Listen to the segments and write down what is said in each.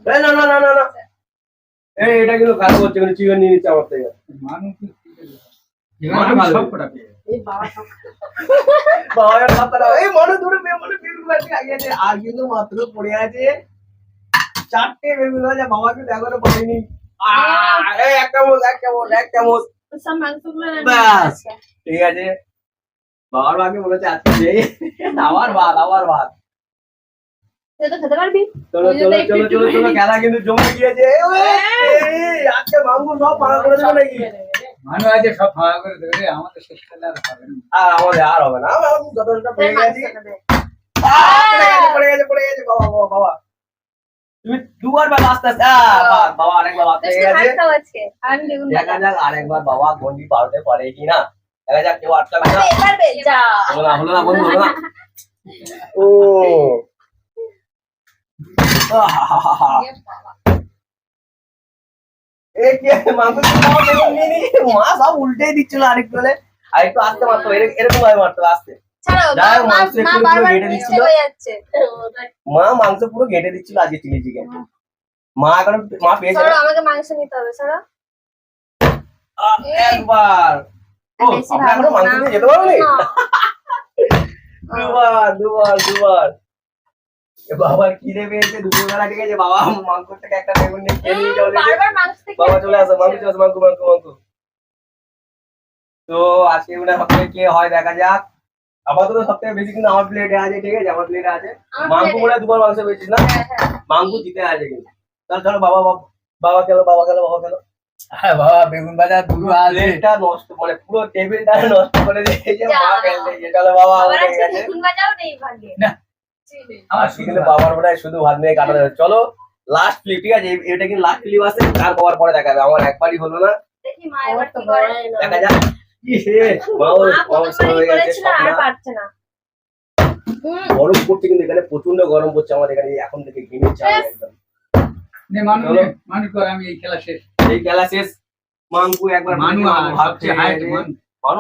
না না না না না এই এটা কিন্তু কাজ করছে কিন্তু চিকেন নিয়ে নিচ্ছে আমার থেকে মানুষ সব এই বাবা সব এই মনে দূরে মানে বেগুন ভাজি আগিয়েছে আর কিন্তু মাত্র পড়ে আছে 4টে বেগুন ভাজা বাবাকে এখনো পাইনি এই এক চামচ সব মাংসগুলো বাস ঠিক আছে বাবার মাকে বলেছে আজকে আবার ভাত তুই তো খেতে পারবি চলো খেলা কিন্তু জমে গিয়েছে আজকে মাংস সব ভাঙা করে দেবে নাকি মানুষ আছে সব ভাঙা করে দেবে আমাদের শেষ খেলে আর হবে না আমাদের আর হবে না আমরা যতটা পেয়ে গেছি পড়ে গেছে বাবা তুমি দুবার বা আস্তে আস্তে বাবা আরেকবার আস্তে গেছে দেখা যাক আরেকবার বাবা গন্ডি পারতে পারে কিনা দেখা যাক কেউ আটকাবে না হলো না বন্ধু হলো না ও মা সব উল্টেই দিচ্ছিল আরেকটু হলে আরেকটু আসতে মারতো এরকম ভাবে মারতো আসতে মা মাংস পুরো ঘেটে দিচ্ছিল আজকে চিলি চিকেন মা এখন মা পেয়েছে আমাকে মাংস নিতে হবে ছাড়া একবার এখনো মাংস নিয়ে যেতে পারো নি দুবার বাবার খিদে পেয়েছে দুপুরবেলা ঠিক আছে বাবা মাংস থেকে একটা বেগুন নিয়ে খেয়ে নিয়ে চলে বাবা চলে আসো মাংস তো আজকে সবথেকে কে হয় দেখা যাক আপাতত সবথেকে বেশি কিন্তু আমার প্লেটে আছে ঠিক আছে আমার প্লেটে আছে মাংস বলে দুবার মাংস পেয়েছিস না মাংস জিতে আছে কিন্তু চলো বাবা খেলো হ্যাঁ বাবা বেগুন ভাজা দুটো আছে প্লেটটা নষ্ট মানে পুরো টেবিলটা নষ্ট করে দিয়েছে মা ফেলতে গিয়ে চলো বাবা বেগুন ভাজাও নেই ভাগ্যে না কিন্তু বাবার মনে শুধু ভাত নিয়ে কাটা যাবে চলো লাস্ট ক্লিপ ঠিক আছে এটা কিন্তু লাস্ট ক্লিপ আছে তার পাওয়ার পরে দেখাবে আমার একবারই হলো না দেখি মা এবার কি করে দেখা যাক কি হে গরম পড়ছে কিন্তু এখানে প্রচন্ড গরম পড়ছে আমাদের এখানে এখন থেকে ঘেমে যাচ্ছে একদম আমি এই খেলা শেষ মাংকু একবার ভাবছে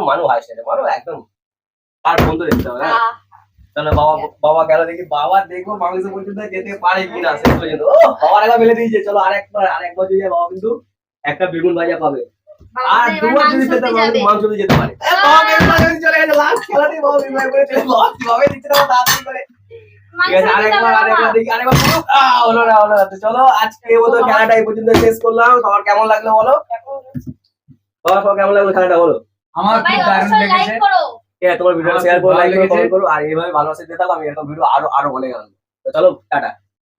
মানু হাসছে মানু একদম আর বন্ধু দেখতে হবে না চলো বাবা গেল দেখি বাবা দেখো মাংস পর্যন্ত যেতে পারে কিনা শেষ পর্যন্ত ও বাবার একবার ফেলে দিয়েছে চলো আরেকবার যদি বাবা কিন্তু একটা বেগুন ভাজা পাবে আর দুবার যদি যেতে পারে মাংস দিয়ে যেতে পারে বাবা বেগুন ভাজা চলে গেছে লাস্ট খেলাতে বাবা বেগুন ভাজা করে চলে লস কিভাবে দিচ্ছে না তাড়াতাড়ি করে ঠিক আছে আরেকবার দেখি আরেকবার হলো না তো চলো আজকে এই মতো খেলাটা এই পর্যন্ত শেষ করলাম তোমার কেমন লাগলো বলো তোমার কেমন লাগলো খেলাটা বলো আমার খুব দারুণ লেগেছে তোমার ভিডিও শেয়ার করো লাইক করো কমেন্ট করো আর এইভাবে ভালোবাসা দিতে থাকো আমি এরকম ভিডিও আরো বলে গেলাম তো চলো টাটা